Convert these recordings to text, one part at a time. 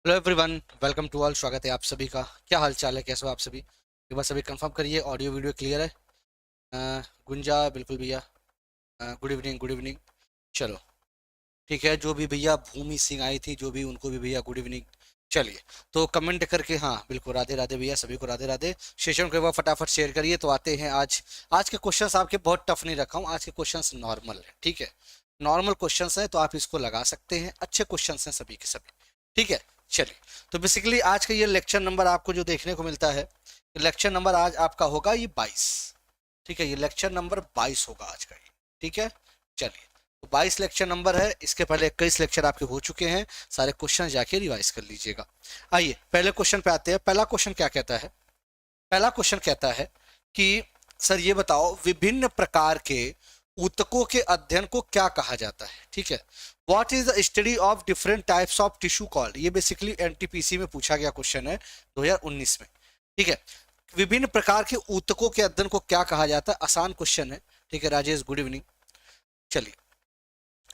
Hello everyone, welcome to all. स्वागत है आप सभी का। क्या हाल चाल है, कैसे हो आप सभी? एक बार सभी कंफर्म करिए, ऑडियो वीडियो क्लियर है। गुंजा बिल्कुल भैया। Good evening, good evening. चलो ठीक है, जो भी भैया भूमि सिंह आई थी, जो भी, उनको भी भैया गुड इवनिंग। चलिए, तो कमेंट करके, हाँ बिल्कुल, राधे राधे भैया, सभी को राधे राधे। सेशन को एक बार फटाफट शेयर करिए। तो आते हैं आज। आज के क्वेश्चंस आपके बहुत टफ नहीं रखा हूँ, आज के क्वेश्चंस नॉर्मल है, ठीक है। नॉर्मल क्वेश्चंस हैं तो आप इसको लगा सकते हैं, अच्छे क्वेश्चंस हैं सभी के सभी, ठीक है। चलिए, तो बेसिकली आज का ये लेक्चर नंबर आपको जो देखने को मिलता है, लेक्चर नंबर आज आपका होगा ये 22, ठीक है। ये लेक्चर नंबर 22 होगा आज का ये, ठीक है। चलिए, तो 22 लेक्चर नंबर है। इसके पहले 21 लेक्चर आपके हो चुके हैं। सारे क्वेश्चन जाके रिवाइज कर लीजिएगा। आइए पहले क्वेश्चन पे आते हैं। पहला क्वेश्चन क्या कहता है? पहला क्वेश्चन कहता है कि सर ये बताओ, विभिन्न प्रकार के ऊतकों के अध्ययन को क्या कहा जाता है, ठीक है। What is the study of different types of tissue called? ये बेसिकली एनटीपीसी में पूछा गया क्वेश्चन है 2019 में, ठीक है। विभिन्न प्रकार के ऊतकों के अध्ययन को क्या कहा जाता है? आसान क्वेश्चन है, ठीक है। Rajesh good evening. चलिए,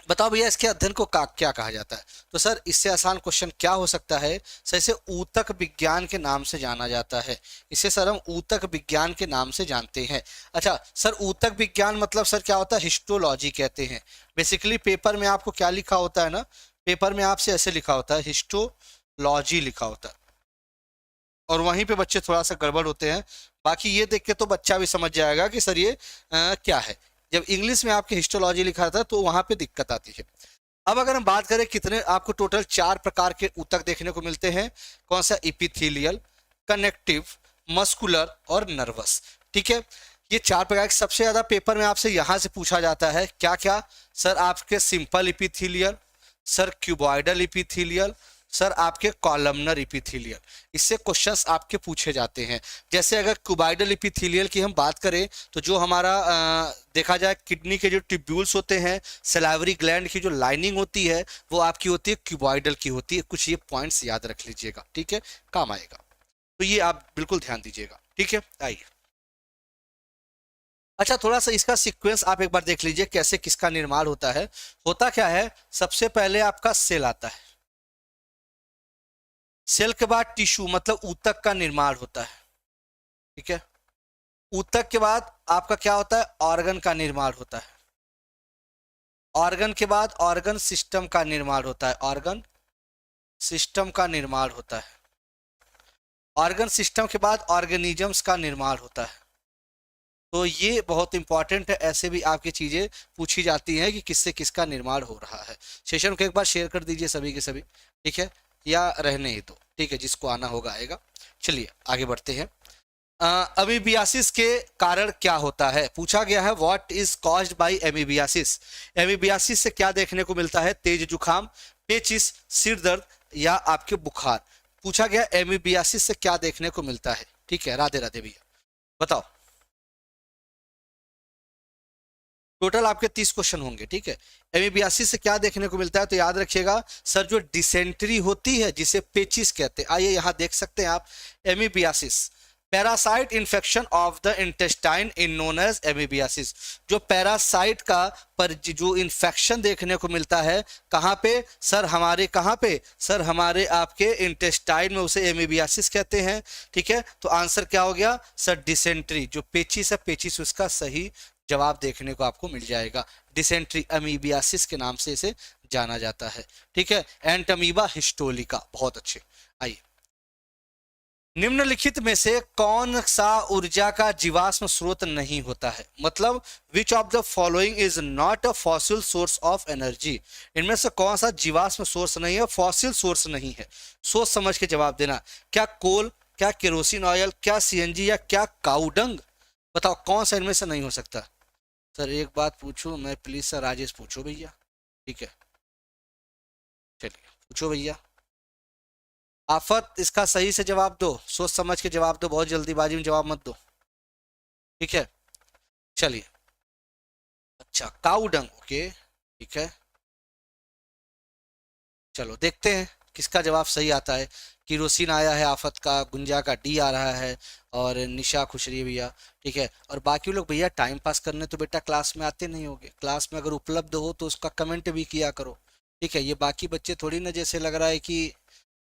बताओ भैया, इसके अध्ययन को क्या कहा जाता है? तो सर इससे आसान क्वेश्चन क्या हो सकता है? सर इसे ऊतक विज्ञान के नाम से जाना जाता है। इसे सर हम ऊतक विज्ञान के नाम से जानते हैं। अच्छा सर, ऊतक विज्ञान मतलब सर क्या होता है? हिस्टोलॉजी कहते हैं। बेसिकली पेपर में आपको क्या लिखा होता है ना, पेपर में आपसे ऐसे लिखा होता है, हिस्टोलॉजी लिखा होता है। और वहीं पे बच्चे थोड़ा सा गड़बड़ होते हैं। बाकी ये देख के तो बच्चा भी समझ जाएगा कि सर ये क्या है। जब इंग्लिश में आपके हिस्टोलॉजी लिखा था तो वहां पे दिक्कत आती है। अब अगर हम बात करें, कितने आपको टोटल 4 प्रकार के ऊतक देखने को मिलते हैं। कौन सा? इपिथेलियल, कनेक्टिव, मस्कुलर और नर्वस, ठीक है। ये 4 प्रकार के सबसे ज्यादा पेपर में आपसे यहां से पूछा जाता है। क्या क्या? सर आपके simple epithelial, sir cuboidal epithelial, sir आपके कॉलमनर इपिथेलियल। इससे क्वेश्चंस आपके पूछे जाते हैं। जैसे अगर क्यूबॉइडल इपिथेलियल की हम बात करें, तो जो हमारा देखा जाए, किडनी के जो ट्यूब्यूल्स होते हैं, सलाइवरी ग्लैंड की जो लाइनिंग होती है, वो आपकी होती है क्यूबॉइडल की होती है। कुछ ये पॉइंट्स याद रख लीजिएगा, ठीक है, काम आएगा। तो ये आप बिल्कुल ध्यान दीजिएगा, ठीक है। आइए, अच्छा थोड़ा सा इसका सीक्वेंस आप एक बार देख लीजिए, कैसे किसका निर्माण होता है। होता क्या है? सबसे पहले आपका सेल आता है। सेल के बाद टिश्यू मतलब ऊतक का निर्माण होता है, ठीक है। ऊतक के बाद आपका क्या होता है? ऑर्गन का निर्माण होता है। ऑर्गन के बाद ऑर्गन सिस्टम का निर्माण होता है। ऑर्गन सिस्टम का निर्माण होता है। ऑर्गन सिस्टम के बाद ऑर्गेनिजम्स का निर्माण होता है। तो ये बहुत इंपॉर्टेंट है, ऐसे भी आपकी चीजें पूछी जाती हैं कि किससे किसका निर्माण हो रहा है। सेशन को एक बार शेयर कर दीजिए सभी के सभी, ठीक है, या रहने ही दो, ठीक है, जिसको आना होगा आएगा। चलिए आगे बढ़ते हैं। अमीबियासिस के कारण क्या होता है? पूछा गया है, what is caused by amoebiasis? Amoebiasis से क्या देखने को मिलता है? तेज जुखाम, पेचिस, सिर दर्द या आपके बुखार। पूछा गया एमीबियासिस से क्या देखने को मिलता है, ठीक है। राधे राधे भैया, बताओ। टोटल आपके 30 क्वेश्चन होंगे, ठीक है। एमीबियासिस से क्या देखने को मिलता है? तो याद रखिएगा सर, जो डिसेंट्री होती है जिसे पेचिस कहते हैं, आइए यहां देख सकते हैं आप। Amoebiasis parasite infection of the intestine in known as amoebiasis. जो पैरासाइट का पर जो इन्फेक्शन देखने को मिलता है, कहाँ पे सर? हमारे कहाँ पे सर? हमारे आपके इंटेस्टाइन में, उसे एमीबियासिस कहते हैं, ठीक है। तो आंसर क्या हो गया सर? डिसेंट्री। जो पेचिस है, पेचिस उसका सही जवाब देखने को आपको मिल जाएगा। डिसेंट्री अमीबियासिस के नाम से इसे जाना जाता है, ठीक है। एंटमीबा हिस्टोलिका, बहुत अच्छे। आइए, निम्नलिखित में से कौन सा ऊर्जा का जीवाश्म स्रोत नहीं होता है? मतलब विच of the following is not a fossil source of energy? इनमें से कौन सा जीवाश्म सोर्स नहीं है, फॉसिल सोर्स नहीं है? सोच समझ के जवाब देना। क्या कोल, क्या केरोसिन ऑयल, क्या सीएनजी या क्या काउडंग? बताओ कौन सा इनमें से नहीं हो सकता? सर एक बात पूछूं मैं प्लीज? सर राजेश पूछो भैया, ठीक है। चलिए पूछो भैया। आफत, इसका सही से जवाब दो, सोच समझ के जवाब दो, बहुत जल्दीबाजी में जवाब मत दो, ठीक है। चलिए, अच्छा काउडंग, ओके, ठीक है। चलो देखते हैं किसका जवाब सही आता है। किरोसिन आया है आफत का, गुंजा का डी आ रहा है, और निशा खुश रही है भैया, ठीक है। और बाकी लोग भैया टाइम पास करने तो बेटा क्लास में आते नहीं होगे। क्लास में अगर उपलब्ध हो तो उसका कमेंट भी किया करो, ठीक है। ये बाकी बच्चे थोड़ी ना जैसे लग रहा है कि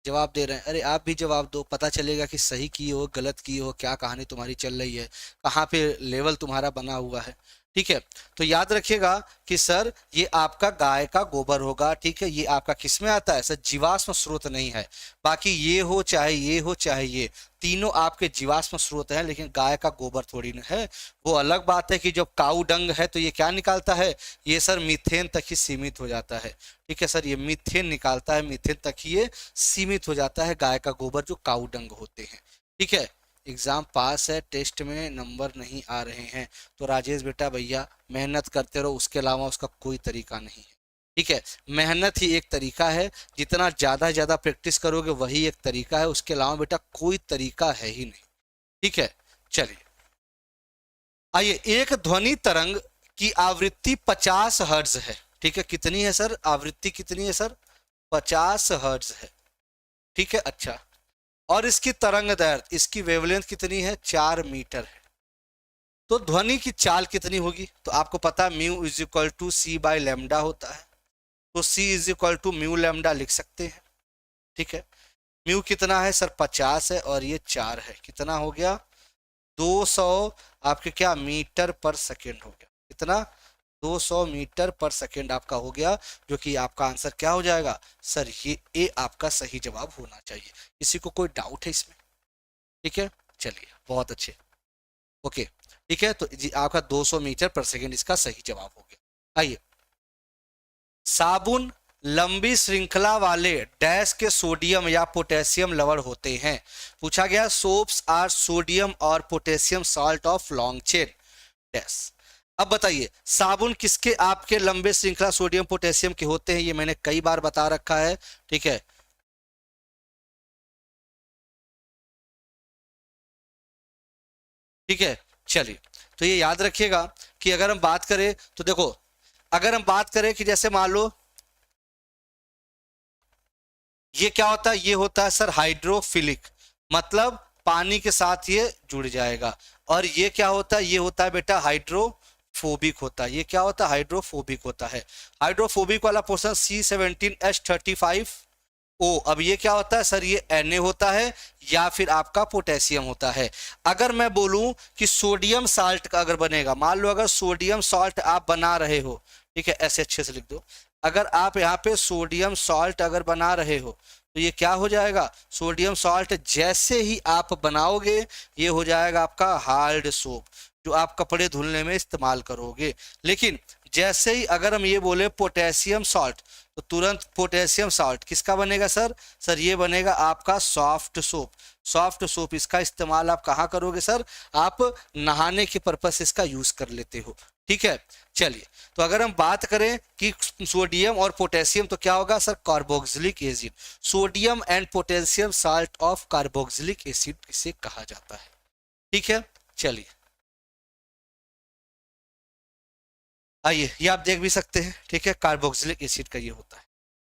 जवाब दे रहे हैं, अरे आप भी जवाब दो, पता चलेगा कि सही की हो गलत की हो, क्या कहानी तुम्हारी चल रही है, कहाँ पे लेवल तुम्हारा बना हुआ है। ठीक है, तो याद रखिएगा कि सर ये आपका गाय का गोबर होगा। ठीक है, ये आपका किस में आता है सर, जीवाश्म स्रोत नहीं है। बाकी ये हो चाहे ये हो चाहे ये, तीनों आपके जीवाश्म स्रोत हैं, लेकिन गाय का गोबर थोड़ी ना है। वो अलग बात है कि जब काऊ डंग है तो ये क्या निकालता है, ये सर मीथेन तक ही सीमित हो जाता है। ठीक है सर, ये मीथेन निकालता है, मीथेन तक ही ये सीमित हो जाता है गाय का गोबर, जो काऊ डंग होते हैं। ठीक है, एग्जाम पास है, टेस्ट में नंबर नहीं आ रहे हैं, तो राजेश बेटा भैया मेहनत करते रहो, उसके अलावा उसका कोई तरीका नहीं है। ठीक है, मेहनत ही एक तरीका है, जितना ज़्यादा प्रैक्टिस करोगे वही एक तरीका है, उसके अलावा बेटा कोई तरीका है ही नहीं। ठीक है, चलिए आइए, एक ध्वनि तरंग की आवृत्ति 50 हर्ट्ज है। ठीक है, कितनी है सर, आवृत्ति कितनी है सर, 50 हर्ट्ज है। ठीक है, अच्छा, और इसकी तरंग दैर्घ्य, इसकी वेवलेंथ कितनी है, 4 मीटर है। तो ध्वनि की चाल कितनी होगी, तो आपको पता है mu is equal to C by lambda होता है, तो C is equal to mu lambda लिख सकते हैं। ठीक है, म्यू कितना है सर, 50 है, और ये 4 है, कितना हो गया, 200 आपके क्या मीटर पर सेकेंड हो गया, कितना, 200 मीटर पर सेकेंड आपका हो गया, जो कि आपका आंसर क्या हो जाएगा सर, ये ए आपका सही जवाब होना चाहिए। किसी को कोई डाउट है इसमें? ठीक है, चलिए बहुत अच्छे, ओके। ठीक है, तो जी आपका 200 मीटर पर सेकेंड इसका सही जवाब हो गया। आइए, साबुन लंबी श्रृंखला वाले डैश के सोडियम या पोटेशियम लवण होते हैं। पूछा गया सोप्स आर सोडियम और potassium salt of long chain dash. अब बताइए साबुन किसके आपके लंबे श्रृंखला सोडियम पोटेशियम के होते हैं, ये मैंने कई बार बता रखा है। ठीक है, ठीक है, चलिए, तो ये याद रखिएगा कि अगर हम बात करें तो देखो, अगर हम बात करें कि जैसे मान लो ये क्या होता है, ये होता है सर हाइड्रोफिलिक, मतलब पानी के साथ ये जुड़ जाएगा। और ये क्या होता है, ये होता है बेटा हाइड्रोफोबिक होता है। ये क्या होता है, हाइड्रोफोबिक होता है। हाइड्रोफोबिक वाला पोर्शन C17H35 ओ। अब ये क्या होता है सर, ये Na होता है या फिर आपका पोटेशियम होता है। अगर मैं बोलूं कि सोडियम साल्ट का अगर बनेगा, मान लो अगर सोडियम सॉल्ट आप बना रहे हो, ठीक है, ऐसे अच्छे से लिख दो, अगर आप यहाँ पे सोडियम सॉल्ट अगर बना रहे हो तो ये क्या हो जाएगा, सोडियम सॉल्ट जैसे ही आप बनाओगे ये हो जाएगा आपका हार्ड सोप, जो आप कपड़े धुलने में इस्तेमाल करोगे। लेकिन जैसे ही अगर हम ये बोले पोटेशियम सॉल्ट, तो तुरंत पोटेशियम सॉल्ट किसका बनेगा सर, सर ये बनेगा आपका सॉफ्ट सोप। सॉफ्ट सोप इसका इस्तेमाल आप कहाँ करोगे सर, आप नहाने के पर्पस इसका यूज कर लेते हो। ठीक है, चलिए, तो अगर हम बात करें कि सोडियम और पोटेशियम तो क्या होगा sir, carboxylic acid. Sodium and potassium salt of carboxylic acid इसे कहा जाता है। ठीक है, चलिए आइए, ये आप देख भी सकते हैं। ठीक है, कार्बोक्सिलिक एसिड का ये होता है।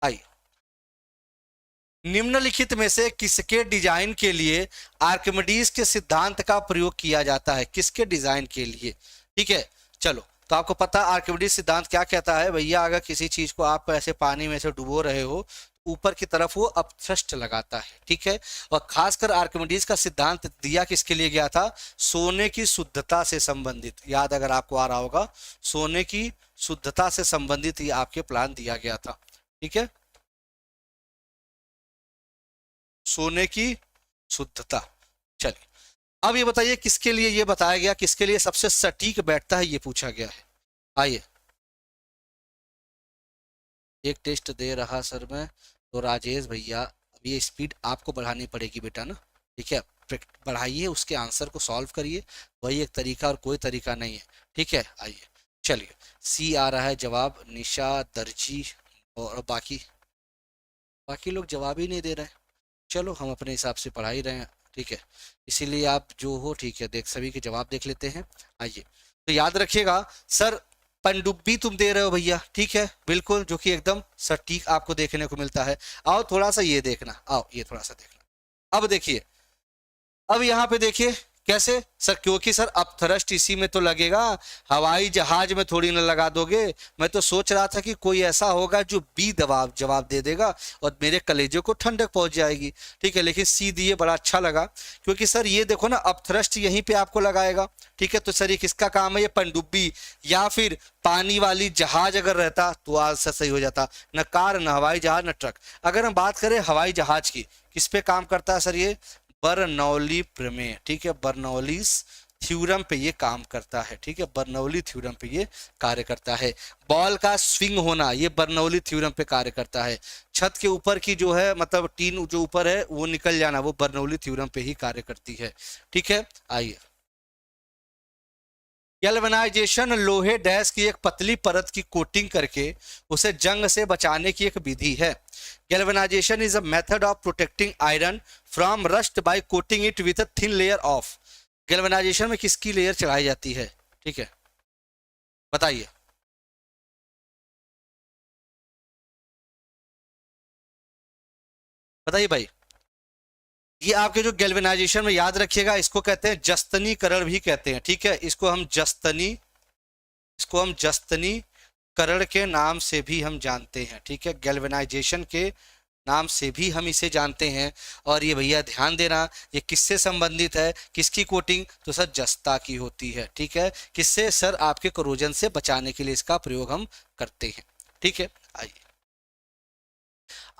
आइए, निम्नलिखित में से किसके डिजाइन के लिए आर्किमिडीज के सिद्धांत का प्रयोग किया जाता है, किसके डिजाइन के लिए। ठीक है, चलो, तो आपको पता आर्किमिडीज सिद्धांत क्या कहता है भैया, अगर किसी चीज को आप ऐसे पानी में से डुबो रहे हो, ऊपर की तरफ वो अपथ्रस्ट लगाता है। ठीक है, और खासकर आर्किमिडीज का सिद्धांत दिया किसके लिए गया था, सोने की शुद्धता से संबंधित, याद अगर आपको आ रहा होगा, सोने की शुद्धता से संबंधित ये आपके प्लान दिया गया था। ठीक है, सोने की शुद्धता। चलिए, अब ये बताइए किसके लिए ये बताया गया, किसके लिए सबसे सटीक बैठता है, ये पूछा गया है। आइए, एक टेस्ट दे रहा सर मैं, तो राजेश भैया अब ये स्पीड आपको बढ़ानी पड़ेगी बेटा ना। ठीक है, बढ़ाइए, उसके आंसर को सॉल्व करिए, वही एक तरीका और कोई तरीका नहीं है। ठीक है, आइए, चलिए, सी आ रहा है जवाब, निशा, दर्जी और बाकी बाकी लोग जवाब ही नहीं दे रहे हैं। चलो, हम अपने हिसाब से पढ़ा ही रहे हैं। ठीक है, इसीलिए आप जो हो, ठीक है, देख सभी के जवाब देख लेते हैं। आइए, तो याद रखिएगा सर, पनडुब्बी तुम दे रहे हो भैया, ठीक है, बिल्कुल, जो कि एकदम सटीक आपको देखने को मिलता है। आओ थोड़ा सा ये देखना, आओ ये थोड़ा सा देखना। अब देखिए, अब यहाँ पे देखिए कैसे सर? क्योंकि सर अपथ्रस्ट इसी में तो लगेगा, हवाई जहाज में थोड़ी ना लगा दोगे। मैं तो सोच रहा था कि कोई ऐसा होगा जो बी जवाब जवाब दे देगा और मेरे कलेजे को ठंडक पहुंच जाएगी। ठीक है, लेकिन सी दिए, बड़ा अच्छा लगा। क्योंकि सर ये देखो ना, अपथ्रस्ट यहीं पे आपको लगाएगा। ठीक है, तो सर ये किसका काम है? ये पनडुब्बी या फिर पानी वाली जहाज अगर रहता तो आज से सही हो जाता। न कार, न हवाई जहाज, न ट्रक। अगर हम बात करें हवाई जहाज की, किस पे काम करता है सर? ये बर्नौली प्रमेय। ठीक है, बर्नौलीज थ्योरम पे ये काम करता है। ठीक है, बर्नौली थ्योरम पे ये कार्य करता है। बॉल का स्विंग होना, ये बर्नौली थ्योरम पे कार्य करता है। छत के ऊपर की जो है, मतलब टीन जो ऊपर है वो निकल जाना, वो बर्नौली थ्योरम पे ही कार्य करती है। ठीक है, आइए। गैल्वेनाइजेशन लोहे डैश की एक पतली परत की कोटिंग करके उसे जंग से बचाने की एक विधि है। Galvanization is a method of protecting iron from rust by coating it with a thin layer of. Galvanization में किसकी लेयर चढ़ाई जाती है? ठीक है, बताइए। बताइए भाई। ये आपके जो गैल्वेनाइजेशन में याद रखिएगा, इसको कहते हैं जस्तनीकरण भी कहते हैं। ठीक है, इसको हम जस्तनी करण के नाम से भी हम जानते हैं। ठीक है, गैल्वेनाइजेशन के नाम से भी हम इसे जानते हैं। और ये भैया ध्यान देना, ये किससे संबंधित है? किसकी कोटिंग? तो सर जस्ता की होती है। ठीक है, किससे सर? आपके कोरोजन से बचाने के लिए इसका प्रयोग हम करते हैं। ठीक है, आइए।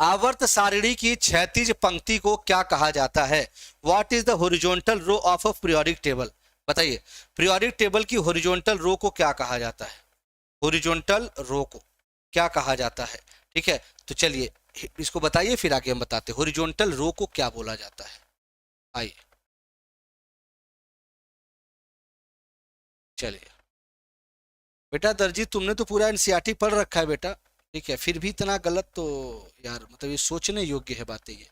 आवर्त सारणी की क्षैतिज पंक्ति को क्या कहा जाता है? What is the horizontal row of a periodic table? बताइए, पीरियोडिक टेबल की हॉरिजॉन्टल रो को क्या कहा जाता है? हॉरिजॉन्टल रो को क्या कहा जाता है? ठीक है, तो चलिए इसको बताइए, फिर आगे हम बताते हैं हॉरिजॉन्टल रो को क्या बोला जाता है। आइए, चलिए। बेटा दर्जी, तुमने तो पूरा एनसीईआरटी पढ़ रखा है बेटा। ठीक है, फिर भी इतना गलत तो यार, मतलब ये सोचने योग्य है बातें ये।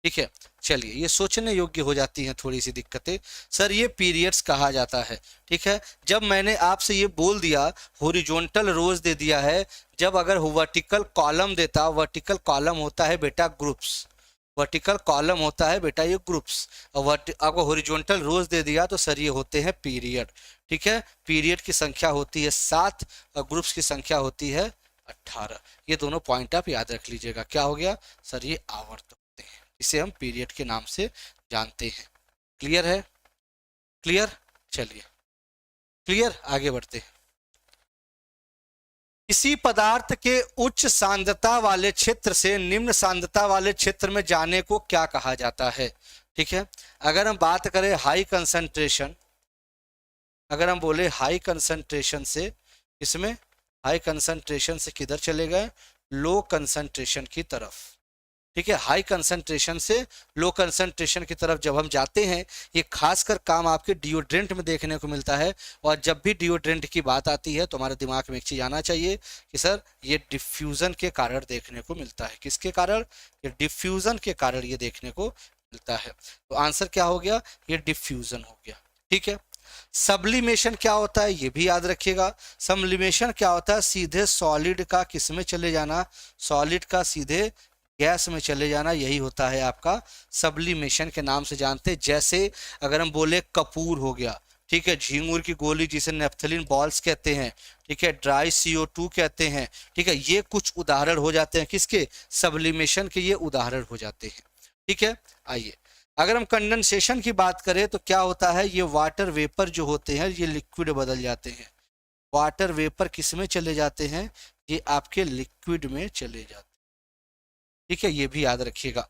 ठीक है, चलिए, ये सोचने योग्य हो जाती हैं थोड़ी सी दिक्कतें। सर ये पीरियड्स कहा जाता है। ठीक है, जब मैंने आपसे ये बोल दिया हॉरिजॉन्टल रोज दे दिया है, जब अगर वर्टिकल कॉलम देता, वर्टिकल कॉलम होता है बेटा ग्रुप्स, वर्टिकल कॉलम होता है बेटा ये ग्रुप्स, और आपको हॉरिजॉन्टल रोज दे दिया तो सर ये होते हैं पीरियड। ठीक है, पीरियड की संख्या होती है 7 और ग्रुप्स की संख्या होती है 18। ये दोनों पॉइंट आप याद रख लीजिएगा। क्या हो गया सर? ये आवर्त होते हैं, इसे हम पीरियड के नाम से जानते हैं। क्लियर है? क्लियर? चलिए, क्लियर, आगे बढ़ते हैं। किसी पदार्थ के उच्च सांद्रता वाले क्षेत्र से निम्न सांद्रता वाले क्षेत्र में जाने को क्या कहा जाता है? ठीक है, अगर हम बात करें हाई कंसंट्रेशन, अगर हम बोले हाई कंसंट्रेशन से, इसमें हाई कंसंट्रेशन से किधर चले गए? लो कंसंट्रेशन की तरफ। ठीक है, हाई कंसंट्रेशन से लो कंसंट्रेशन की तरफ जब हम जाते हैं, ये खासकर काम आपके डिओड्रेंट में देखने को मिलता है। और जब भी डिओड्रेंट की बात आती है तो हमारे दिमाग में एक चीज आना चाहिए कि सर ये डिफ्यूजन के कारण देखने को मिलता है। किसके कारण? ये डिफ्यूजन के कारण ये देखने को मिलता है। तो आंसर क्या हो गया? ये डिफ्यूजन हो गया। ठीक है, सब्लिमेशन क्या होता है ये भी याद रखिएगा। सब्लिमेशन क्या होता है? सीधे सॉलिड का किस में चले जाना? सॉलिड का सीधे गैस में चले जाना, यही होता है आपका सब्लिमेशन के नाम से जानते हैं। जैसे अगर हम बोले कपूर हो गया, ठीक है, झींगुर की गोली जिसे नेफ्थलीन बॉल्स कहते हैं, ठीक है, ड्राई CO2 कहते हैं। ठीक है, ये कुछ उदाहरण हो जाते हैं किसके? सब्लिमेशन के ये उदाहरण हो जाते हैं। ठीक है, आइए। अगर हम कंडेंसेशन की बात करें तो क्या होता है? ये वाटर वेपर जो होते हैं ये लिक्विड बदल जाते हैं। वाटर वेपर किस में चले जाते हैं? ये आपके लिक्विड में चले जाते हैं। ठीक है, ये भी याद रखिएगा।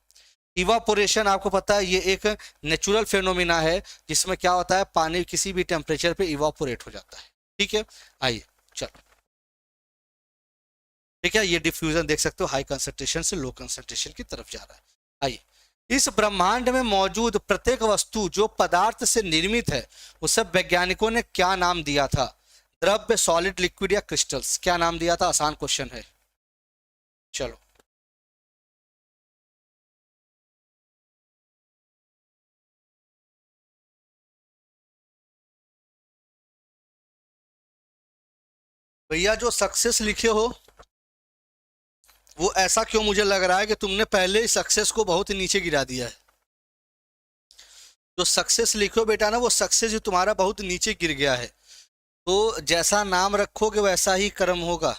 इवापोरेशन आपको पता है ये एक नेचुरल फेनोमिना है, जिसमें क्या होता है? पानी किसी भी टेम्परेचर पे इवापोरेट हो जाता है। ठीक है, आइए, चलो। ठीक है, ये डिफ्यूजन देख सकते हो, हाई कंसंट्रेशन से लो कंसंट्रेशन की तरफ जा रहा है। आइए, इस ब्रह्मांड में मौजूद प्रत्येक वस्तु जो पदार्थ से निर्मित है, उसे वैज्ञानिकों ने क्या नाम दिया था? द्रव्य, सॉलिड, लिक्विड या क्रिस्टल्स? क्या नाम दिया था? आसान क्वेश्चन है। चलो, भैया जो सक्सेस लिखे हो वो ऐसा क्यों मुझे लग रहा है कि तुमने पहले ही सक्सेस को बहुत ही नीचे गिरा दिया है। जो सक्सेस लिखो बेटा ना, वो सक्सेस जो तुम्हारा बहुत नीचे गिर गया है, तो जैसा नाम रखोगे वैसा ही कर्म होगा,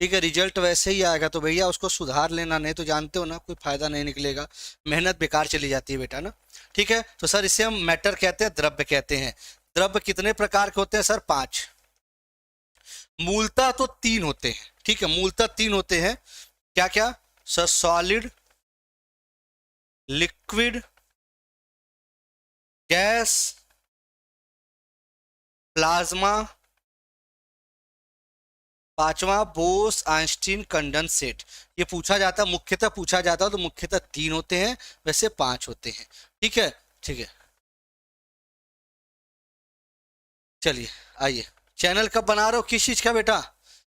ठीक है, रिजल्ट वैसे ही आएगा। तो भैया उसको सुधार लेना, नहीं तो जानते हो ना कोई फायदा नहीं निकलेगा, मेहनत बेकार चली जाती है बेटा ना। ठीक है, तो सर इसे हम मैटर कहते हैं, द्रव्य कहते हैं। द्रव्य कितने प्रकार के होते हैं सर? 5। मूलतः तो 3 होते हैं, ठीक है, मूलतः 3 होते हैं। क्या क्या sir? Solid, liquid, gas, plasma, पांचवा बोस आइंस्टीन कंडेंसेट। ये पूछा जाता, मुख्यतः पूछा जाता है तो मुख्यतः 3 होते हैं, वैसे 5 होते हैं। ठीक है, ठीक है, चलिए आइए। चैनल कब बना रहे हो? किस चीज का बेटा?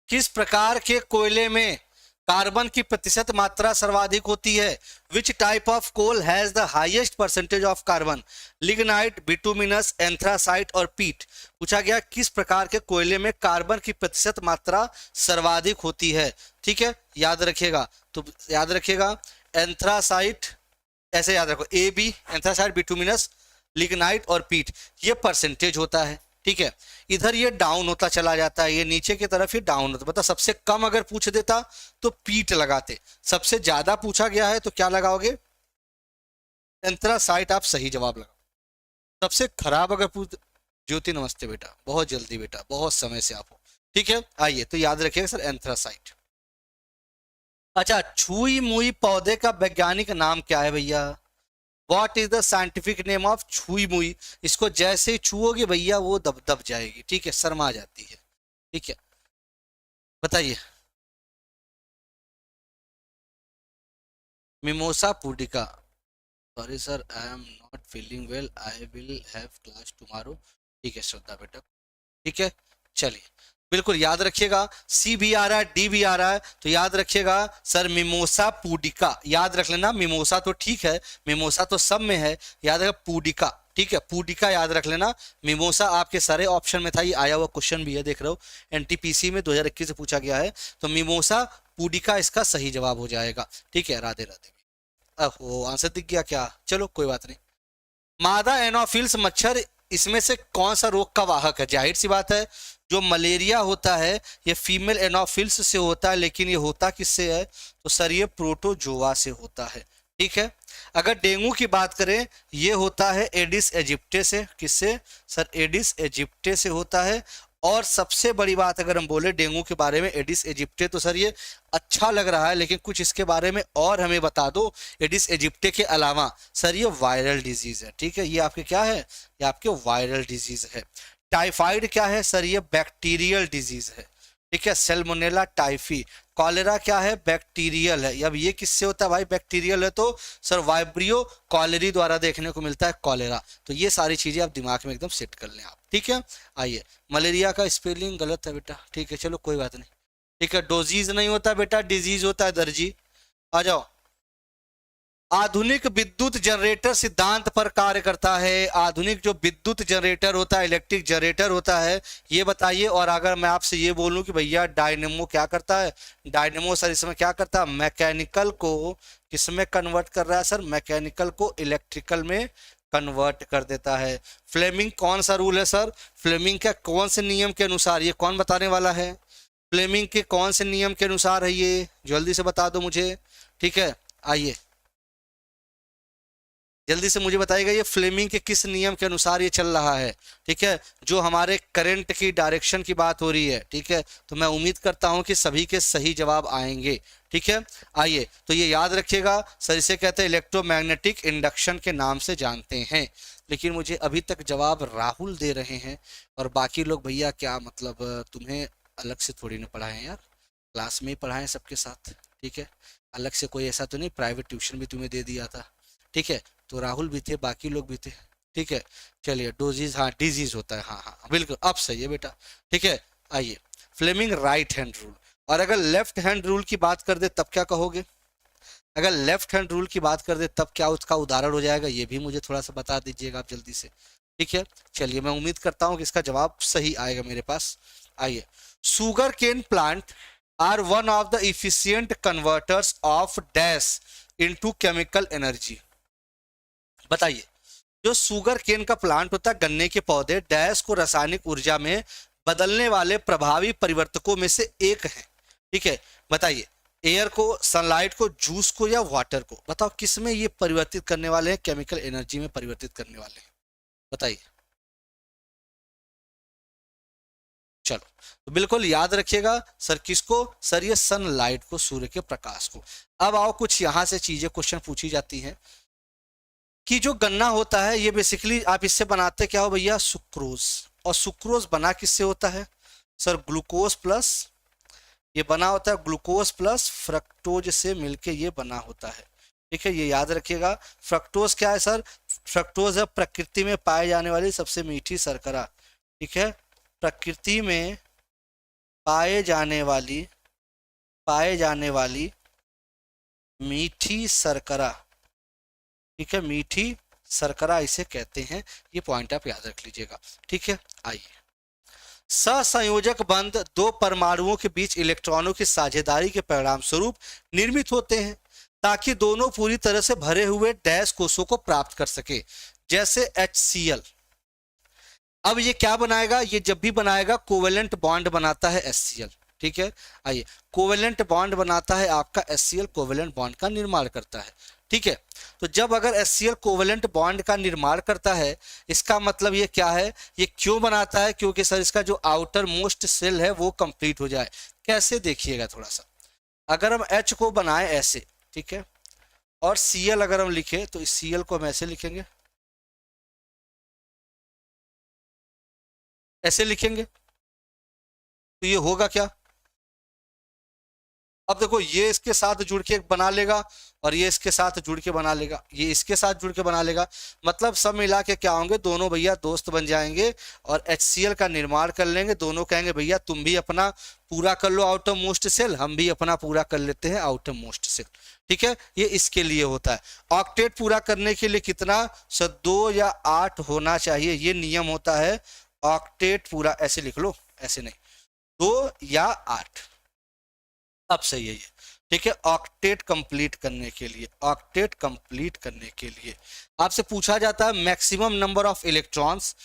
किस प्रकार के कोयले में कार्बन की प्रतिशत मात्रा सर्वाधिक होती है? Which type of coal has the highest percentage of carbon? Lignite, bituminous, anthracite और पीट। पूछा गया किस प्रकार के कोयले में कार्बन की प्रतिशत मात्रा सर्वाधिक होती है। ठीक है, याद रखिएगा, तो याद रखिएगा एंथ्रासाइट, ऐसे याद रखो, A B, anthracite, bituminous, lignite और पीट, ये परसेंटेज होता है। ठीक है, इधर ये डाउन होता चला जाता है, ये नीचे की तरफ ही डाउन होता। मतलब सबसे कम अगर पूछ देता तो पीट लगाते, सबसे ज्यादा पूछा गया है तो क्या लगाओगे? एंथ्रासाइट आप सही जवाब लगाओ। सबसे खराब अगर पूछ, ज्योति नमस्ते बेटा, बहुत जल्दी बेटा, बहुत समय से आप हो। ठीक है, आइए, तो याद रखिएगा सर एंथ्रासाइट। अच्छा, छुई मुई पौधे का वैज्ञानिक नाम क्या है भैया? What is the scientific name of छुई मुई? इसको जैसे ही छुओगे भैया वो दब दब जाएगी, ठीक है, शर्मा जाती है। ठीक है, बताइए। Mimosa pudica. Sorry sir, I am not feeling well, I will have class tomorrow. ठीक है श्रद्धा बेटा, ठीक है, चलिए, बिल्कुल याद रखिएगा। सी भी आ रहा है, डी भी आ रहा है, तो याद रखिएगा सर मिमोसा पुडिका, याद रख लेना। मिमोसा तो ठीक है, मिमोसा तो सब में है, याद रखा पुडिका, ठीक है, पुडिका याद रख लेना। मिमोसा आपके सारे ऑप्शन में था, ये आया हुआ क्वेश्चन भी है, देख रहे हो, एनटीपीसी में 2021 से पूछा गया है, तो मिमोसा पुडिका इसका सही जवाब हो जाएगा। ठीक है, राधे राधे। वो आंसर दिख गया क्या? चलो कोई बात नहीं। मादा एनोफिल्स मच्छर इसमें से कौन सा रोग का वाहक है? जाहिर सी बात है, जो मलेरिया होता है ये फीमेल एनोफिल्स से होता है, लेकिन ये होता किससे है? तो सर ये प्रोटोजोआ से होता है। ठीक है, अगर डेंगू की बात करें, ये होता है एडिस एजिप्टे से। किससे सर? एडिस एजिप्टे से होता है। और सबसे बड़ी बात अगर हम बोले डेंगू के बारे में, एडिस एजिप्टे, तो सर ये अच्छा लग रहा है, लेकिन कुछ इसके बारे में और हमें बता दो। एडिस एजिप्टे के अलावा सर ये वायरल डिजीज है। ठीक है, ये आपके क्या है? ये आपके वायरल डिजीज है। टाइफाइड क्या है सर? ये बैक्टीरियल डिजीज है। ठीक है, सेल्मोनेला टाइफी। कॉलेरा क्या है? बैक्टीरियल है। अब ये किससे होता है भाई? बैक्टीरियल है तो सर वाइब्रियो कॉलेरी द्वारा देखने को मिलता है कॉलेरा। तो ये सारी चीजें आप दिमाग में एकदम सेट कर लें आप। ठीक है, आइए, मलेरिया का स्पेलिंग गलत है बेटा, ठीक है, चलो कोई बात नहीं। ठीक है, डोजीज नहीं होता बेटा, डिजीज होता है दर्जी। आ जाओ। आधुनिक विद्युत जनरेटर सिद्धांत पर कार्य करता है। आधुनिक जो विद्युत जनरेटर होता है, इलेक्ट्रिक जनरेटर होता है, ये बताइए। और अगर मैं आपसे ये बोलूं कि भैया डायनेमो क्या करता है? डायनेमो सर इसमें क्या करता है? मैकेनिकल को किसमें कन्वर्ट कर रहा है सर? मैकेनिकल को इलेक्ट्रिकल में कन्वर्ट कर देता है। फ्लेमिंग कौन सा रूल है सर? फ्लेमिंग का कौन से नियम के अनुसार? ये कौन बताने वाला है? फ्लेमिंग के कौन से नियम के अनुसार है ये? जल्दी से बता दो मुझे। ठीक है, आइए, जल्दी से मुझे बताइएगा ये फ्लेमिंग के किस नियम के अनुसार ये चल रहा है। ठीक है, जो हमारे करंट की डायरेक्शन की बात हो रही है। ठीक है, तो मैं उम्मीद करता हूं कि सभी के सही जवाब आएंगे। ठीक है, आइए, तो ये याद रखिएगा सर, इसे कहते हैं इलेक्ट्रोमैग्नेटिक इंडक्शन के नाम से जानते हैं। लेकिन मुझे अभी तक जवाब राहुल दे रहे हैं, और बाकी लोग भैया क्या मतलब, तुम्हें अलग से थोड़ी ना पढ़ाएं यार, क्लास में ही पढ़ाएं सबके साथ। ठीक है, अलग से कोई ऐसा तो नहीं, प्राइवेट ट्यूशन भी तुम्हें दे दिया था। ठीक है, तो राहुल भी थे, बाकी लोग भी थे। ठीक है, चलिए, डोजीज, हाँ डिजीज होता है, हाँ हाँ बिल्कुल, अब सही है बेटा। ठीक है, आइए, फ्लेमिंग राइट हैंड रूल। और अगर लेफ्ट हैंड रूल की बात कर दे तब क्या कहोगे? अगर लेफ्ट हैंड रूल की बात कर दे तब क्या उसका उदाहरण हो जाएगा? ये भी मुझे थोड़ा सा बता दीजिएगा आप जल्दी से। ठीक है, चलिए, मैं उम्मीद करता हूँ कि इसका जवाब सही आएगा मेरे पास। आइए, sugar cane plant are one of the efficient converters of dash into chemical energy. बताइए, जो शुगर केन का प्लांट होता है, गन्ने के पौधे डैश को रासायनिक ऊर्जा में बदलने वाले प्रभावी परिवर्तकों में से एक है। ठीक है, बताइए एयर को, सनलाइट को, जूस को या वाटर को, बताओ किस में ये परिवर्तित करने वाले हैं, केमिकल एनर्जी में परिवर्तित करने वाले हैं, बताइए। चलो, तो बिल्कुल याद रखिएगा सर, किसको सर, ये सनलाइट को, सूर्य के प्रकाश को। अब आओ कुछ यहां से चीजें क्वेश्चन पूछी जाती हैं कि जो गन्ना होता है ये बेसिकली आप इससे बनाते क्या हो भैया, सुक्रोज। और सुक्रोज बना किससे होता है सर, ग्लूकोज प्लस, ये बना होता है ग्लूकोज प्लस फ्रक्टोज से मिलके ये बना होता है। ठीक है, ये याद रखिएगा। फ्रक्टोज क्या है सर, फ्रक्टोज है प्रकृति में पाए जाने वाली सबसे मीठी शर्करा। ठीक है, प्रकृति में पाए जाने वाली मीठी शर्करा। ठीक है, मीठी शर्करा इसे कहते हैं, ये पॉइंट आप याद रख लीजिएगा। ठीक है, आइए, सहसंयोजक बंध दो परमाणुओं के बीच इलेक्ट्रॉनों की साझेदारी के परिणाम स्वरूप निर्मित होते हैं ताकि दोनों पूरी तरह से भरे हुए डैश कोषों को प्राप्त कर सके, जैसे HCl। अब ये क्या बनाएगा, ये जब भी बनाएगा कोवेलेंट बॉन्ड बनाता है HCl। ठीक है, आइए, कोवेलेंट बॉन्ड बनाता है आपका HCl, कोवेलेंट बॉन्ड का निर्माण करता है। ठीक है, तो जब अगर HCl कोवेलेंट बॉन्ड का निर्माण करता है, इसका मतलब ये क्या है, ये क्यों बनाता है, क्योंकि सर इसका जो आउटर मोस्ट सेल है वो कंप्लीट हो जाए। कैसे, देखिएगा थोड़ा सा, अगर हम H को बनाए ऐसे, ठीक है, और Cl अगर हम लिखे तो इस Cl को हम ऐसे लिखेंगे, ऐसे लिखेंगे, तो ये होगा क्या, अब देखो ये इसके साथ जुड़ के बना लेगा और ये इसके साथ जुड़ के बना लेगा, ये इसके साथ जुड़ के बना लेगा, मतलब सब मिला के क्या होंगे, दोनों भैया दोस्त बन जाएंगे और HCl का निर्माण कर लेंगे। दोनों कहेंगे भैया तुम भी अपना पूरा कर लो आउटर मोस्ट सेल, हम भी अपना पूरा कर लेते हैं आउटर मोस्ट सेल। ठीक है, ये इसके लिए होता है। ऑक्टेट पूरा करने के लिए कितना सर, 2 या 8 होना चाहिए, ये नियम होता है। ऑक्टेट पूरा ऐसे लिख लो, ऐसे नहीं, 2 या 8, अब सही है ये। ठीक है, ऑक्टेट कंप्लीट करने के लिए, ऑक्टेट कंप्लीट करने के लिए आपसे पूछा जाता है मैक्सिमम नंबर ऑफ इलेक्ट्रॉन्स,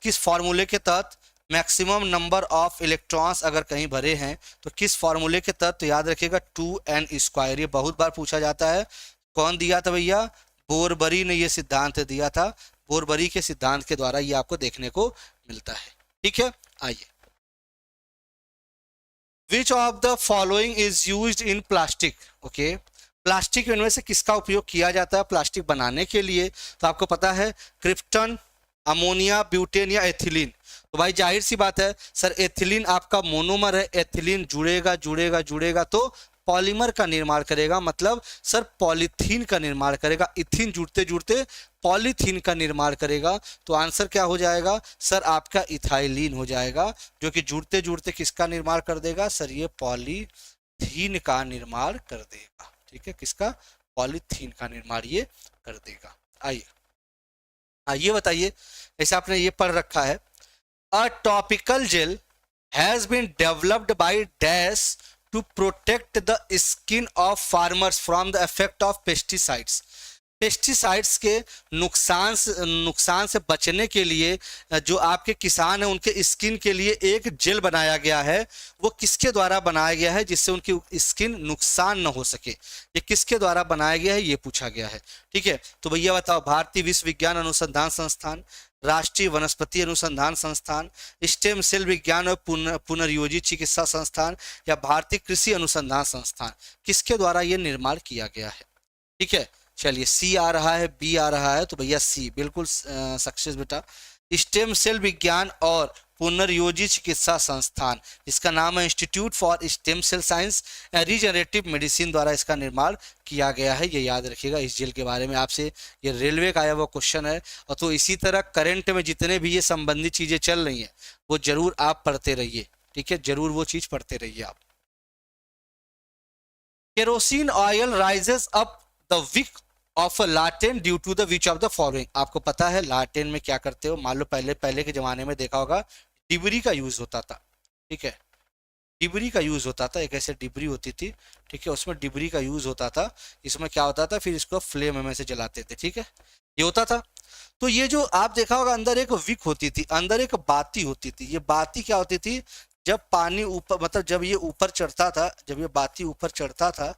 किस फॉर्मूले के तहत, मैक्सिमम नंबर ऑफ इलेक्ट्रॉन्स अगर कहीं भरे हैं तो किस फॉर्मूले के तहत, तो याद रखिएगा 2n²। ये बहुत बार पूछा जाता है। कौन दिया था भैया, बोरबरी ने ये सिद्धांत दिया था, बोरबरी के सिद्धांत के द्वारा ये आपको देखने को मिलता है। ठीक है, आइए, विच of the following is used in plastic. Okay, plastic इनमें से किसका उपयोग किया जाता है प्लास्टिक बनाने के लिए, तो आपको पता है क्रिप्टन, अमोनिया, ब्यूटेन या एथिलीन। तो भाई जाहिर सी बात है सर, एथिलीन आपका मोनोमर है, एथिलीन जुड़ेगा जुड़ेगा जुड़ेगा तो पॉलीमर का निर्माण करेगा, मतलब सर पॉलीथीन का निर्माण करेगा। इथिन जुड़ते जुड़ते पॉलीथीन का निर्माण करेगा, तो आंसर क्या हो जाएगा सर, आपका इथाइलिन हो जाएगा, जो कि जुड़ते जुड़ते किसका निर्माण कर देगा सर, ये पॉलीथीन का निर्माण कर देगा। ठीक है, किसका, पॉलीथीन का निर्माण ये कर देगा। आइए, ये बताइए, ऐसे आपने ये पढ़ रखा है, a topical gel has been developed by dash to protect the skin of farmers from the effect of pesticides। Pesticides के नुकसान से बचने के लिए जो आपके किसान हैं उनके स्किन के लिए एक जेल बनाया गया है। वो किसके द्वारा बनाया गया है जिससे उनकी स्किन नुकसान न हो सके, ये किसके द्वारा बनाया गया है ये पूछा गया है। ठीक है, तो भैया बताओ, भारतीय विश्वविज्ञान अनुसंधान संस्थान, राष्ट्रीय वनस्पति अनुसंधान संस्थान, स्टेम सेल विज्ञान और पुनर्योजी चिकित्सा संस्थान या भारतीय कृषि अनुसंधान संस्थान, किसके द्वारा ये निर्माण किया गया है। ठीक है, चलिए सी आ रहा है, बी आ रहा है, तो भैया सी बिल्कुल सक्सेस बेटा। स्टेम सेल विज्ञान और पुनर्योजी चिकित्सा संस्थान, इसका नाम है Institute for Stem Cell Science and Regenerative Medicine, द्वारा इसका निर्माण किया गया है। ये याद रखिएगा, इस जेल के बारे में आपसे ये रेलवे का आया हुआ क्वेश्चन है। और तो इसी तरह करंट में जितने भी ये संबंधित चीजें चल रही हैं वो जरूर आप पढ़ते रहिए। ठीक है, जरूर वो चीज पढ़ते रहिए आप। Kerosene oil rises up the wick of lantern due to the which of the following. आपको पता है लाटेन में क्या करते हो, मान लो पहले के जमाने में देखा होगा डिबरी का यूज होता था। ठीक है, डिबरी का यूज होता था, एक ऐसे डिबरी होती थी। ठीक है, उसमें डिबरी का यूज होता था, इसमें क्या होता था फिर इसको फ्लेम में से जलाते थे। ठीक है, ये होता था। तो ये जो आप देखा होगा अंदर एक विक होती थी, अंदर एक बाती होती थी। ये बाती क्या होती थी, जब पानी ऊपर मतलब जब ये ऊपर चढ़ता था, जब ये बाती ऊपर चढ़ता था,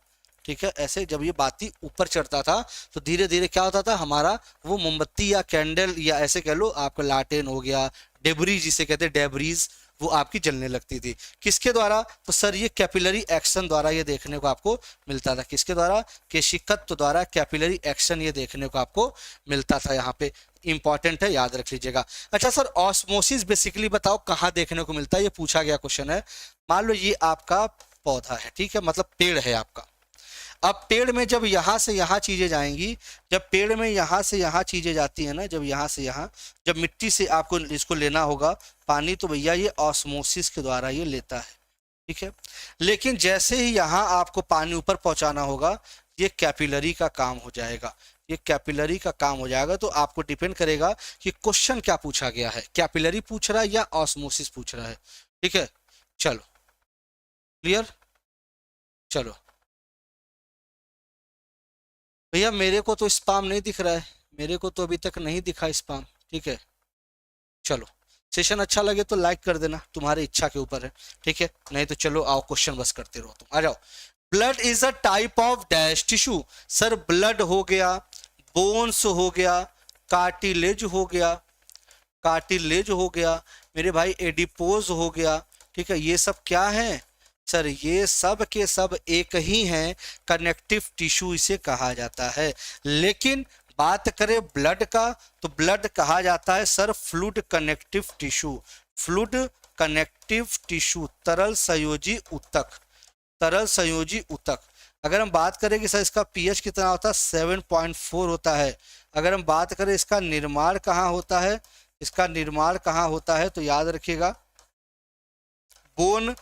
ठीक है, ऐसे जब ये बाती ऊपर चढ़ता था तो धीरे धीरे क्या होता था, हमारा वो मोमबत्ती या कैंडल या ऐसे कह लो आपका लाटेन हो गया, डेबरीज जिसे कहते हैं डेबरीज, वो आपकी जलने लगती थी। किसके द्वारा, तो सर ये कैपिलरी एक्शन द्वारा ये देखने को आपको मिलता था। किसके द्वारा, केशिकत्व द्वारा कैपिलरी एक्शन ये देखने को आपको मिलता था। यहाँ पे इंपॉर्टेंट है, याद रख लीजिएगा। अच्छा सर, ऑस्मोसिस बेसिकली बताओ कहाँ देखने को मिलता है, ये पूछा गया क्वेश्चन है। मान लो ये आपका पौधा है, ठीक है, मतलब पेड़ है आपका। अब पेड़ में जब यहाँ से यहाँ चीजें जाएंगी, जब पेड़ में यहाँ से यहाँ चीजें जाती है ना, जब यहाँ से यहाँ, जब मिट्टी से आपको इसको लेना होगा पानी, तो भैया ये ऑस्मोसिस के द्वारा ये लेता है, ठीक है। लेकिन जैसे ही यहाँ आपको पानी ऊपर पहुंचाना होगा, ये कैपिलरी का काम हो जाएगा, ये कैपिलरी का काम हो जाएगा। तो आपको डिपेंड करेगा कि क्वेश्चन क्या पूछा गया है, कैपिलरी पूछ रहा है या ऑस्मोसिस पूछ रहा है, ठीक है। चलो क्लियर, चलो भैया मेरे को तो स्पाम नहीं दिख रहा है, मेरे को तो अभी तक नहीं दिखा स्पाम, ठीक है। चलो सेशन अच्छा लगे तो लाइक कर देना, तुम्हारी इच्छा के ऊपर है, ठीक है। नहीं तो चलो आओ क्वेश्चन बस करते रहो, तुम आ जाओ। Blood is a type of dash tissue, sir blood हो गया, बोन्स हो गया, कार्टिलेज हो गया, कार्टिलेज हो गया मेरे भाई, एडिपोज हो गया, ठीक है। ये सब क्या है सर, ये सब के सब एक ही हैं, कनेक्टिव टिश्यू इसे कहा जाता है। लेकिन बात करें ब्लड का, तो ब्लड कहा जाता है sir fluid connective tissue, fluid connective tissue, तरल संयोजी ऊतक, तरल संयोजी ऊतक। अगर हम बात करें कि सर इसका पीएच कितना होता है, 7.4 होता है। अगर हम बात करें इसका निर्माण कहाँ होता है, इसका निर्माण कहाँ होता है, तो याद रखिएगा बोन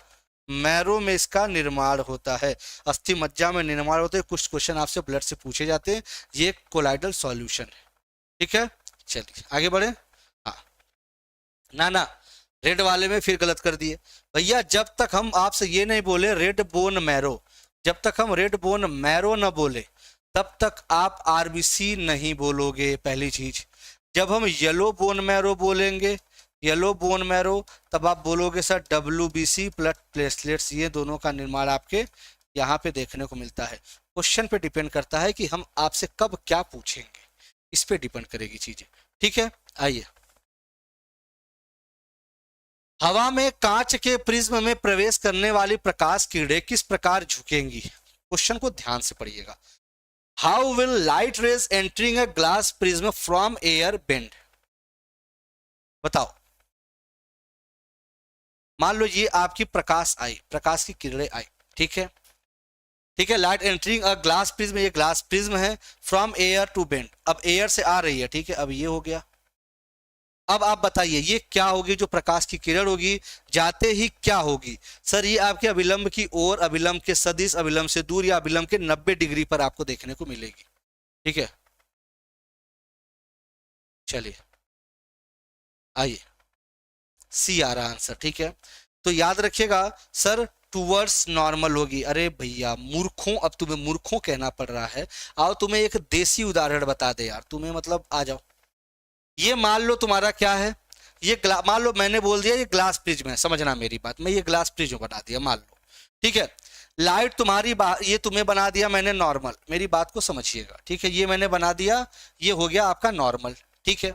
मैरो में इसका निर्माण होता है, अस्थि मज्जा में निर्माण होता है। कुछ क्वेश्चन आपसे ब्लड से पूछे जाते हैं, ये कोलाइडल सॉल्यूशन है, ठीक है। चलिए आगे बढ़े। हाँ ना ना, रेड वाले में फिर गलत कर दिए भैया। जब तक हम आपसे ये नहीं बोले रेड बोन मैरो, जब तक हम रेड बोन मैरो ना बोले तब तक आप आरबीसी नहीं बोलोगे, पहली चीज। जब हम येलो बोन मैरो बोलेंगे, येलो बोन मैरो, तब आप बोलोगे सर WBC ब्लड प्लेटलेट्स, ये दोनों का निर्माण आपके यहाँ पे देखने को मिलता है। क्वेश्चन पे डिपेंड करता है कि हम आपसे कब क्या पूछेंगे, इस पे डिपेंड करेगी चीजें, ठीक है। आइए, हवा में कांच के प्रिज्म में प्रवेश करने वाली प्रकाश किरणें किस प्रकार झुकेंगी, क्वेश्चन को ध्यान से पढ़िएगा। How will light rays entering a glass prism from air bend, बताओ। मान लो ये आपकी प्रकाश आई, प्रकाश की किरणें आई, ठीक है, ठीक है। Light entering a glass prism, ये ग्लास प्रिज्म है, फ्रॉम एयर टू बेंड, अब एयर से आ रही है, ठीक है। अब ये हो गया, अब आप बताइए ये क्या होगी, जो प्रकाश की किरण होगी जाते ही क्या होगी, सर ये आपके अभिलंब की ओर, अभिलंब के सदिश, अभिलंब से दूर, या अभिलंब के 90 डिग्री पर आपको देखने को मिलेगी, ठीक है। चलिए आइए, सी आ रहा आंसर, ठीक है। तो याद रखिएगा सर टूवर्ड्स नॉर्मल होगी। अरे भैया मूर्खों, अब तुम्हें मूर्खों कहना पड़ रहा है। आओ तुम्हें एक देसी उदाहरण बता दे यार, तुम्हें मतलब आ जाओ। ये मान लो तुम्हारा क्या है, ये मान लो मैंने बोल दिया ये ग्लास प्रिज्म है, समझना मेरी बात, मैं ये ग्लास प्रिज्म बना दिया मान लो, ठीक है। लाइट तुम्हारी ये तुम्हें बना दिया मैंने नॉर्मल, मेरी बात को समझिएगा, ठीक है। ये मैंने बना दिया, ये हो गया आपका नॉर्मल, ठीक है।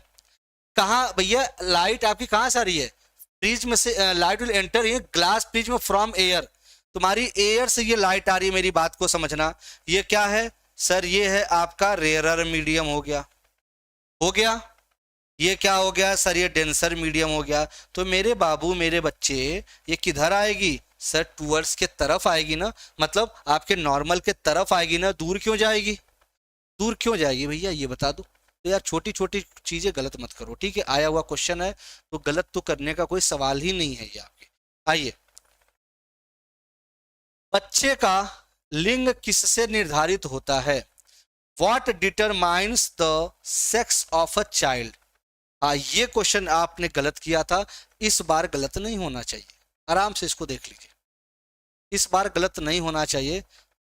कहाँ भैया लाइट आपकी कहाँ से आ रही है, प्रिज्म से। लाइट विल एंटर ये ग्लास प्रिज्म फ्रॉम एयर, तुम्हारी एयर से ये लाइट आ रही है, मेरी बात को समझना। ये क्या है सर, ये है आपका रेयरर मीडियम हो गया, हो गया। ये क्या हो गया सर, ये डेंसर मीडियम हो गया। तो मेरे बाबू मेरे बच्चे, ये किधर आएगी सर, टूवर्ड्स के तरफ आएगी ना, मतलब आपके नॉर्मल के तरफ आएगी ना, दूर क्यों जाएगी, दूर क्यों जाएगी भैया ये बता दो। तो यार छोटी छोटी चीजें गलत मत करो, ठीक है। आया हुआ क्वेश्चन है तो गलत तो करने का कोई सवाल ही नहीं है ये आपके। आइए, बच्चे का लिंग किससे निर्धारित होता है, what determines the sex of a child. हाँ ये क्वेश्चन आपने गलत किया था, इस बार गलत नहीं होना चाहिए, आराम से इसको देख लीजिए, इस बार गलत नहीं होना चाहिए।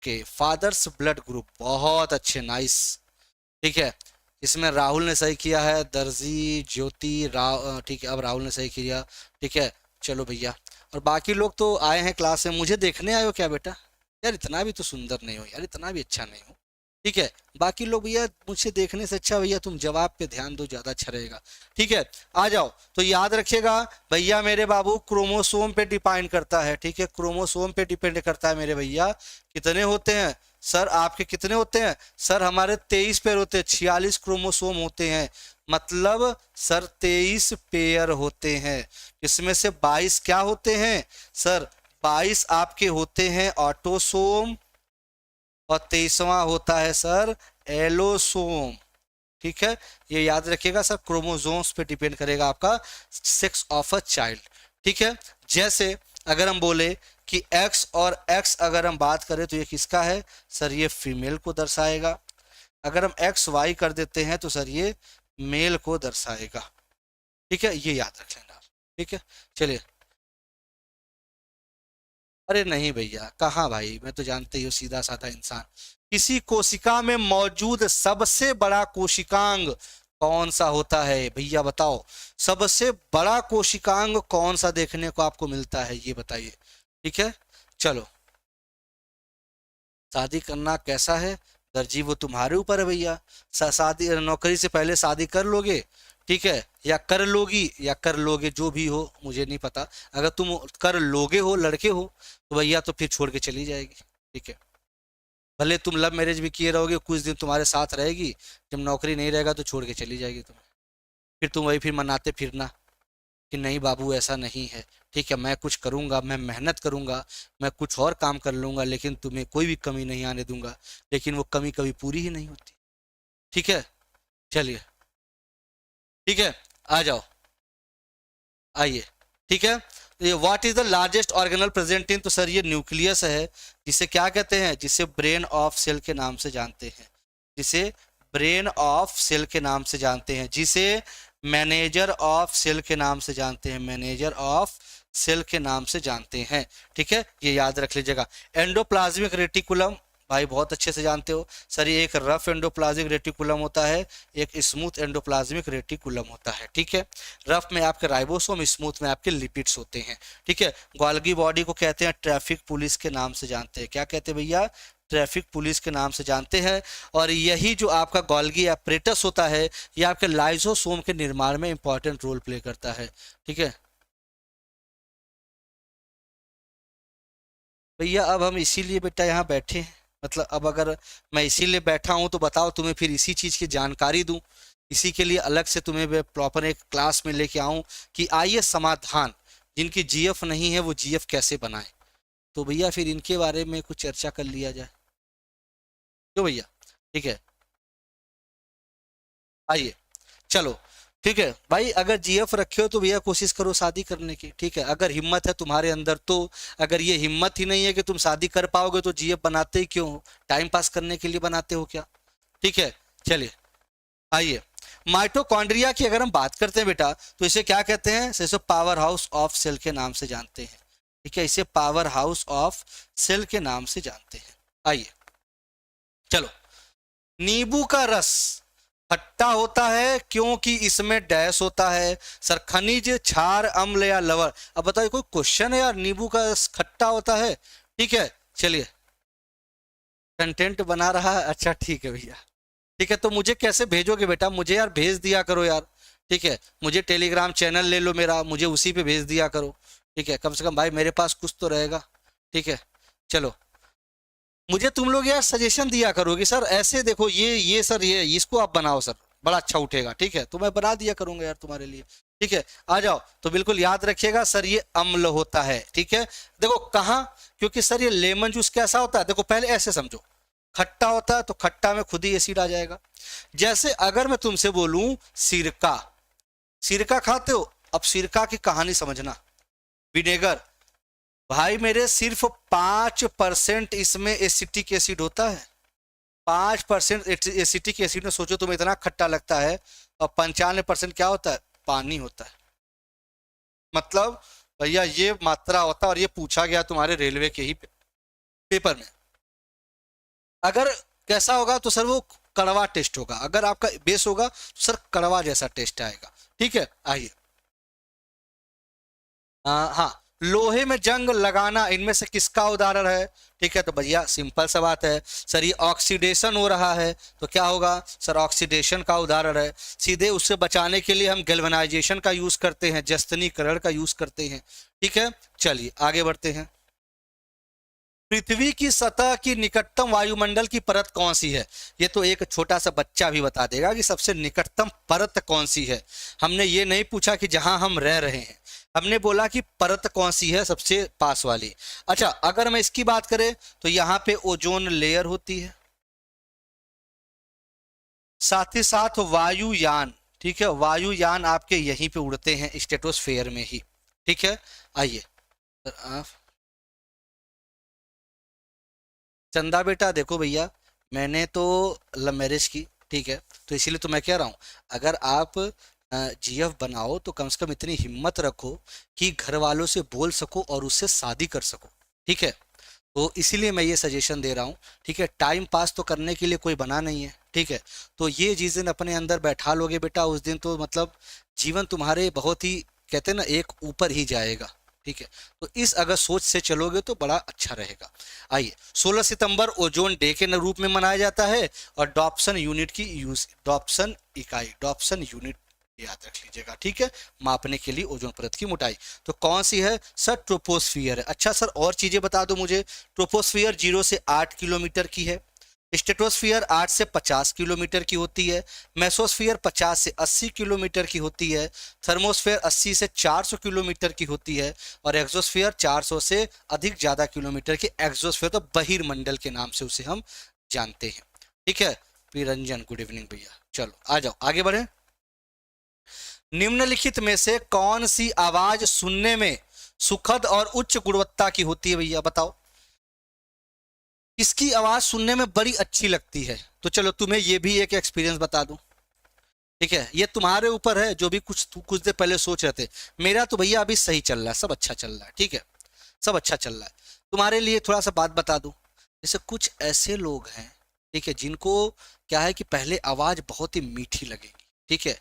कि फादर्स ब्लड ग्रुप, बहुत अच्छे, नाइस, ठीक है। इसमें राहुल ने सही किया है, दर्जी ज्योति ठीक है, अब राहुल ने सही किया। ठीक है, चलो भैया। और बाकी लोग तो आए हैं क्लास में, मुझे देखने आए हो क्या बेटा? यार इतना भी तो सुंदर नहीं हो यार, इतना भी अच्छा नहीं हो। ठीक है, बाकी लोग भैया मुझसे देखने से अच्छा भैया तुम जवाब पे ध्यान दो, ज्यादा अच्छा रहेगा। ठीक है, आ जाओ। तो याद रखिएगा भैया मेरे बाबू, क्रोमोसोम पे डिपेंड करता है। ठीक है, क्रोमोसोम पे डिपेंड करता है मेरे भैया। कितने होते हैं सर आपके, कितने होते हैं सर? हमारे 23 पेयर होते हैं, 46 क्रोमोसोम होते हैं। मतलब सर 23 पेयर होते हैं। इसमें से 22 क्या होते हैं सर? 22 आपके होते हैं ऑटोसोम, और 23वां होता है सर एलोसोम। ठीक है, ये याद रखिएगा सर, क्रोमोसोम्स पे डिपेंड करेगा आपका सेक्स ऑफ अ चाइल्ड। ठीक है, जैसे अगर हम बोले कि एक्स और एक्स अगर हम बात करें तो ये किसका है सर? ये फीमेल को दर्शाएगा। अगर हम एक्स वाई कर देते हैं तो सर ये मेल को दर्शाएगा। ठीक है, ये याद रख लेना। ठीक है, चलिए। अरे नहीं भैया, कहाँ भाई, मैं तो जानते ही हो सीधा साधा इंसान। किसी कोशिका में मौजूद सबसे बड़ा कोशिकांग कौन सा होता है भैया बताओ? सबसे बड़ा कोशिकांग कौन सा देखने को आपको मिलता है, ये बताइए। ठीक है, चलो। शादी करना कैसा है दर्जी, वो तुम्हारे ऊपर है भैया। शादी, नौकरी से पहले शादी कर लोगे, ठीक है, या कर लोगी या कर लोगे, जो भी हो मुझे नहीं पता। अगर तुम कर लोगे हो, लड़के हो, तो भैया तो फिर छोड़ के चली जाएगी। ठीक है, भले तुम लव मैरिज भी किए रहोगे, कुछ दिन तुम्हारे साथ रहेगी, जब नौकरी नहीं रहेगा तो छोड़ के चली जाएगी तुम्हें। फिर तुम वही फिर मनाते फिरना कि नहीं बाबू ऐसा नहीं है। ठीक है, मैं कुछ करूंगा, मैं मेहनत करूंगा, मैं कुछ और काम कर लूंगा, लेकिन तुम्हें कोई भी कमी नहीं आने दूंगा। लेकिन वो कमी कभी पूरी ही नहीं होती। ठीक है, चलिए। ठीक है, आ जाओ, आइए। ठीक है, ये what is the largest organelle present in, तो सर ये न्यूक्लियस है। जिसे क्या कहते हैं? जिसे ब्रेन ऑफ सेल के नाम से जानते हैं। जिसे ब्रेन ऑफ सेल के नाम से जानते हैं, जिसे मैनेजर ऑफ सेल के नाम से जानते हैं, मैनेजर ऑफ सेल के नाम से जानते हैं। ठीक है, ये याद रख लीजिएगा। एंडोप्लाज्मिक रेटिकुलम, भाई बहुत अच्छे से जानते हो सर, ये एक रफ एंडोप्लाज्मिक रेटिकुलम होता है, एक स्मूथ एंडोप्लाज्मिक रेटिकुलम होता है। ठीक है, रफ में आपके राइबोसोम, स्मूथ में आपके लिपिड्स होते हैं। ठीक है, गोल्गी बॉडी को कहते हैं ट्रैफिक पुलिस के नाम से जानते हैं। क्या कहते हैं भैया? ट्रैफिक पुलिस के नाम से जानते हैं। और यही जो आपका गोल्गी एपरेटस होता है, ये आपके लाइसोसोम के निर्माण में इंपॉर्टेंट रोल प्ले करता है। ठीक है भैया, अब हम इसीलिए बेटा यहाँ बैठे हैं। मतलब अब अगर मैं इसीलिए बैठा हूँ तो बताओ तुम्हें फिर इसी चीज़ की जानकारी दूँ, इसी के लिए अलग से तुम्हें मैं प्रॉपर एक क्लास में लेके आऊँ कि आइए समाधान, जिनकी जीएफ नहीं है वो जीएफ कैसे बनाए। तो भैया फिर इनके बारे में कुछ चर्चा कर लिया जाए, क्यों भैया? ठीक है, आइए, चलो। ठीक है भाई, अगर जीएफ रखे हो तो भैया कोशिश करो शादी करने की। ठीक है, अगर हिम्मत है तुम्हारे अंदर तो। अगर ये हिम्मत ही नहीं है कि तुम शादी कर पाओगे तो जीएफ बनाते ही क्यों हो? टाइम पास करने के लिए बनाते हो क्या? ठीक है, चलिए, आइए। माइटोकॉन्ड्रिया की अगर हम बात करते हैं बेटा, तो इसे क्या कहते हैं? इसे पावर हाउस ऑफ सेल के नाम से जानते हैं। ठीक है, इसे पावर हाउस ऑफ सेल के नाम से जानते हैं। आइए, चलो। नींबू का रस खट्टा होता है क्योंकि इसमें डैश होता है सर, खनिज, क्षार, अम्ल या लवण। अब बताइए, कोई क्वेश्चन है यार? नींबू का रस खट्टा होता है। ठीक है, चलिए, कंटेंट बना रहा है, अच्छा ठीक है भैया। ठीक है, तो मुझे कैसे भेजोगे बेटा? मुझे यार भेज दिया करो यार। ठीक है, मुझे टेलीग्राम चैनल ले लो मेरा, मुझे उसी पे भेज दिया करो। ठीक है, कम से कम भाई मेरे पास कुछ तो रहेगा। ठीक है, चलो। मुझे तुम लोग यार सजेशन दिया करोगे सर, ऐसे देखो ये सर, ये इसको आप बनाओ सर, बड़ा अच्छा उठेगा। ठीक है, तो मैं बना दिया करूंगा यार तुम्हारे लिए। ठीक है, आ जाओ। तो बिल्कुल याद रखिएगा सर, ये अम्ल होता है। ठीक है, देखो कहाँ, क्योंकि सर ये लेमन जूस कैसा होता है, देखो पहले ऐसे समझो, खट्टा होता है तो खट्टा में खुद ही एसिड आ जाएगा। जैसे अगर मैं तुमसे बोलूं सिरका, सिरका खाते हो? अब सिरका की कहानी समझना। विनेगर, भाई मेरे सिर्फ 5% इसमें एसिटिक एसिड होता है। 5% एसिटिक एसिड में सोचो तुम्हें इतना खट्टा लगता है, और 95% क्या होता है? पानी होता है। मतलब भैया ये मात्रा होता है, और ये पूछा गया तुम्हारे रेलवे के ही पेपर में। अगर कैसा होगा तो सर वो कड़वा टेस्ट होगा। अगर आपका बेस होगा तो सर कड़वा जैसा टेस्ट आएगा। ठीक है, आइए। हाँ, लोहे में जंग लगाना इनमें से किसका उदाहरण है? ठीक है, तो भैया सिंपल सा बात है सर, ये ऑक्सीडेशन हो रहा है तो क्या होगा सर, ऑक्सीडेशन का उदाहरण है। सीधे उससे बचाने के लिए हम गैल्वेनाइजेशन का यूज करते हैं, जस्तनीकरण का यूज करते हैं। ठीक है, चलिए आगे बढ़ते हैं। पृथ्वी की सतह की निकटतम वायुमंडल की परत कौन सी है? ये तो एक छोटा सा बच्चा भी बता देगा कि सबसे निकटतम परत कौन सी है। हमने ये नहीं पूछा कि जहां हम रह रहे हैं, हमने बोला कि परत कौन सी है सबसे पास वाली। अच्छा, अगर मैं इसकी बात करें तो यहाँ पे ओजोन लेयर होती है, साथ ही साथ वायुयान। ठीक है, वायुयान आपके यहीं पे उड़ते हैं स्ट्रेटोस्फेयर में ही। ठीक है, आइए। चंदा बेटा देखो भैया, मैंने तो लव मैरिज की, ठीक है, तो इसीलिए तो मैं कह रहा हूँ अगर आप जीएफ बनाओ तो कम से कम इतनी हिम्मत रखो कि घर वालों से बोल सको और उससे शादी कर सको। ठीक है, तो इसीलिए मैं ये सजेशन दे रहा हूँ। ठीक है, टाइम पास तो करने के लिए कोई बना नहीं है। ठीक है, तो ये जिस दिन अपने अंदर बैठा लोगे बेटा, उस दिन तो मतलब जीवन तुम्हारे बहुत ही, कहते हैं ना, एक यूपर ही जाएगा। ठीक है, तो इस अगर सोच से चलोगे तो बड़ा अच्छा रहेगा। आइए, 16 सितंबर ओजोन डे के रूप में मनाया जाता है और डॉप्सन यूनिट की यूज, डॉप्सन इकाई, डॉप्सन यूनिट याद रख लीजिएगा। ठीक है, मापने के लिए ओजोन परत की मोटाई तो कौन सी है सर? ट्रोपोस्फियर है। अच्छा सर, और चीजें बता दो मुझे। ट्रोपोस्फियर 0 से 8 किलोमीटर की है, स्ट्रेटोस्फियर 8 से 50 किलोमीटर की होती है, मेसोस्फियर 50 से 80 किलोमीटर की होती है, थर्मोस्फियर 80 से 400 किलोमीटर की होती है और एक्सोस्फियर 400 से अधिक ज्यादा किलोमीटर की। एक्सोस्फियर तो बहिर्मंडल के नाम से उसे हम जानते हैं। ठीक है, रंजन गुड इवनिंग भैया। चलो आ जाओ आगे बढ़े। निम्नलिखित में से कौन सी आवाज सुनने में सुखद और उच्च गुणवत्ता की होती है भैया, बताओ? किसकी आवाज सुनने में बड़ी अच्छी लगती है? तो चलो तुम्हें ये भी एक एक्सपीरियंस बता दूं। ठीक है, ये तुम्हारे ऊपर है, जो भी कुछ देर पहले सोच रहे थे। मेरा तो भैया अभी सही चल रहा है, सब अच्छा चल रहा है। ठीक है, सब अच्छा चल रहा है। तुम्हारे लिए थोड़ा सा बात बता दूं, जैसे कुछ ऐसे लोग हैं, ठीक है, जिनको क्या है कि पहले आवाज बहुत ही मीठी लगेगी, ठीक है,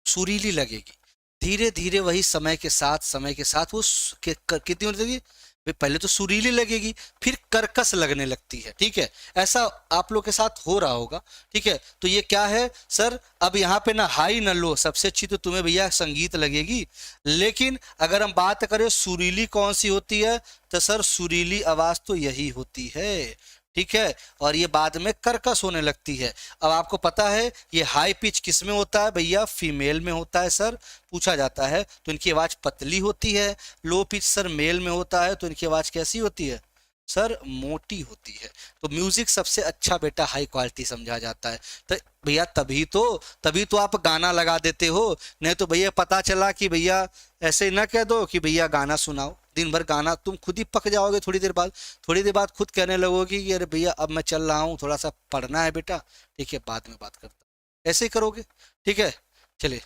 सुरीली लगेगी, धीरे धीरे वही समय के साथ वो कितनी होने लगेगी भाई, पहले तो सुरीली लगेगी फिर कर्कश लगने लगती है। ठीक है, ऐसा आप लोग के साथ हो रहा होगा। ठीक है, तो ये क्या है सर, अब यहाँ पे ना हाई ना लो, सबसे अच्छी तो तुम्हें भैया संगीत लगेगी। लेकिन अगर हम बात करें सुरीली कौन सी होती है, तो सर सुरीली आवाज तो यही होती है। ठीक है, और ये बाद में कर्कश होने लगती है। अब आपको पता है ये हाई पिच किस में होता है भैया? फीमेल में होता है सर, पूछा जाता है तो इनकी आवाज पतली होती है। लो पिच सर मेल में होता है तो इनकी आवाज कैसी होती है सर? मोटी होती है। तो म्यूजिक सबसे अच्छा बेटा हाई क्वालिटी समझा जाता है। तो भैया तभी तो आप गाना लगा देते हो, नहीं तो भैया पता चला कि भैया ऐसे ना कह दो कि भैया गाना सुनाओ, दिन भर गाना, तुम खुद ही पक जाओगे थोड़ी देर बाद खुद कहने लगोगे कि अरे भैया अब मैं चल रहा हूँ, थोड़ा सा पढ़ना है बेटा। ठीक है, बाद में बात करता हूं। ऐसे ही करोगे। ठीक है, चलिए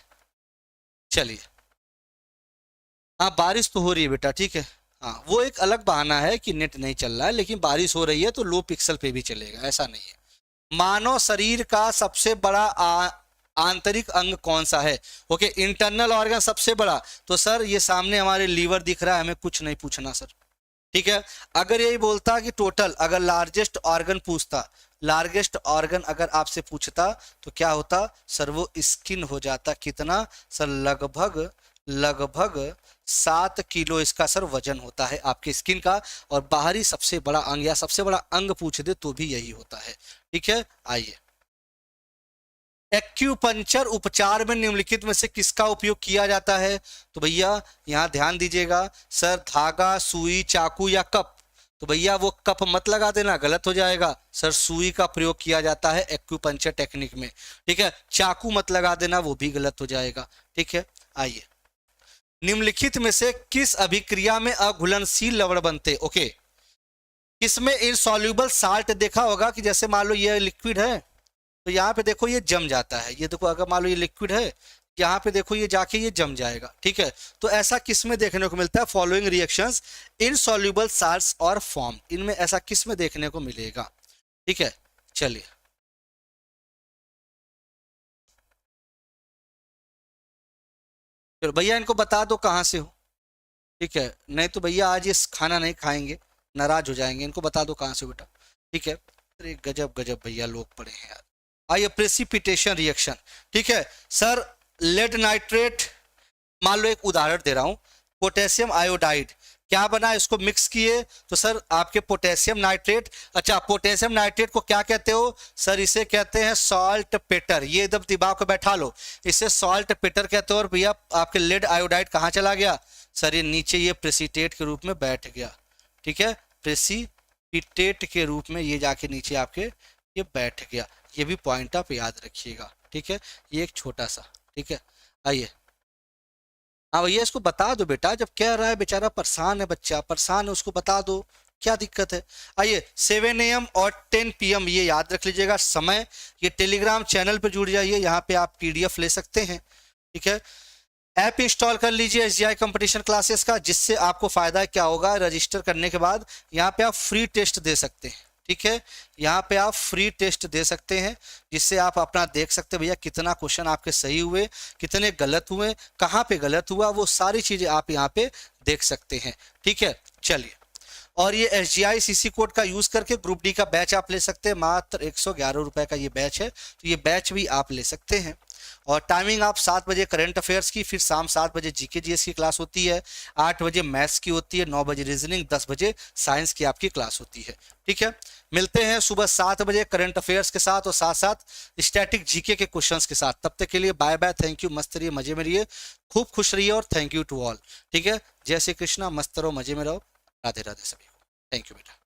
चलिए। हाँ, बारिश तो हो रही है बेटा। ठीक है, हाँ, वो एक अलग बहाना है कि नेट नहीं चल रहा है, लेकिन बारिश हो रही है तो लो पिक्सल पे भी चलेगा, ऐसा नहीं है। मानव शरीर का सबसे बड़ा आंतरिक अंग कौन सा है? ओके, इंटरनल ऑर्गन सबसे बड़ा, तो सर ये सामने हमारे लीवर दिख रहा है, हमें कुछ नहीं पूछना सर। ठीक है, अगर यही बोलता कि टोटल, अगर लार्जेस्ट ऑर्गन पूछता, लार्जेस्ट ऑर्गन अगर आपसे पूछता तो क्या होता सर? वो स्किन हो जाता। कितना सर? लगभग लगभग 7 किलो इसका सर वजन होता है आपके स्किन का। और बाहरी सबसे बड़ा अंग या सबसे बड़ा अंग पूछ दे तो भी यही होता है। ठीक है, आइए। एक्यूपंक्चर उपचार में निम्नलिखित में से किसका उपयोग किया जाता है? तो भैया यहाँ ध्यान दीजिएगा सर, धागा, सुई, चाकू या कप? तो भैया वो कप मत लगा देना, गलत हो जाएगा सर। सुई का प्रयोग किया जाता है एक्यूपंक्चर टेक्निक में। ठीक है, चाकू मत लगा देना, वो भी गलत हो जाएगा। ठीक है, आइए। निम्नलिखित में से किस अभिक्रिया में अघुलनशील लवण बनते? ओके, किसमें इनसॉल्युबल साल्ट देखा होगा कि जैसे मान लो ये लिक्विड है तो यहाँ पे देखो ये जम जाता है, ये देखो अगर मान लो ये लिक्विड है, यहाँ पे देखो ये जाके ये जम जाएगा। ठीक है, तो ऐसा किस में देखने को मिलता है? फॉलोइंग रिएक्शंस इनसॉल्युबल साल्ट्स और फॉर्म, इनमें ऐसा किस में देखने को मिलेगा? ठीक है, चलिए। फिर भैया इनको बता दो कहाँ से हो, ठीक है, नहीं तो भैया आज ये खाना नहीं खाएंगे, नाराज हो जाएंगे, इनको बता दो कहाँ से बेटा, ठीक है। अरे गजब गजब भैया लोग पड़े हैं यार। आइए प्रेसिपिटेशन रिएक्शन, ठीक है सर, लेड नाइट्रेट, मान लो एक उदाहरण दे रहा हूँ, पोटेशियम आयोडाइड, क्या बना, इसको मिक्स किए तो सर आपके पोटेशियम नाइट्रेट, अच्छा पोटेशियम नाइट्रेट को क्या कहते हो सर, इसे कहते हैं सॉल्ट पेटर, ये एकदम दिमाग को बैठा लो, इसे सॉल्ट पेटर कहते हो। और भैया आपके लेड आयोडाइड कहाँ चला गया सर, ये नीचे ये प्रेसिटेट के रूप में बैठ गया, ठीक है, प्रेसिपिटेट के रूप में ये जाके नीचे आपके ये बैठ गया, ये भी पॉइंट आप याद रखिएगा, ठीक है, ये एक छोटा सा, ठीक है। आइए हाँ भैया इसको बता दो बेटा, जब कह रहा है बेचारा परेशान है, बच्चा परेशान है, उसको बता दो क्या दिक्कत है। आइए 7 AM और 10 PM ये याद रख लीजिएगा समय, ये टेलीग्राम चैनल पे जुड़ जाइए, यहाँ पे आप PDF ले सकते हैं, ठीक है। ऐप इंस्टॉल कर लीजिए SGI कंपटीशन क्लासेस का, जिससे आपको फायदा क्या होगा, रजिस्टर करने के बाद यहाँ पे आप फ्री टेस्ट दे सकते हैं, ठीक है, यहाँ पे आप फ्री टेस्ट दे सकते हैं, जिससे आप अपना देख सकते हैं भैया कितना क्वेश्चन आपके सही हुए, कितने गलत हुए, कहाँ पे गलत हुआ, वो सारी चीजें आप यहाँ पे देख सकते हैं, ठीक है। चलिए, और ये SGI CC कोड का यूज करके ग्रुप डी का बैच आप ले सकते हैं, मात्र 111 रुपए का ये बैच है, तो ये बैच भी आप ले सकते हैं। और टाइमिंग आप 7 बजे करंट अफेयर्स की, फिर शाम 7 बजे GK GS की क्लास होती है, 8 बजे मैथ्स की होती है, 9 बजे रीजनिंग, 10 बजे साइंस की आपकी क्लास होती है, ठीक है। मिलते हैं सुबह 7 बजे करंट अफेयर्स के साथ और साथ साथ स्टैटिक GK के क्वेश्चंस के साथ। तब तक के लिए बाय बाय, थैंक यू, मस्त रहिए, मजे में रहिए, खूब खुश रहिए और थैंक यू टू ऑल, ठीक है। जय श्री कृष्णा, मस्त रहो, मजे में रहो, राधे राधे सभी को, थैंक यू बेटा।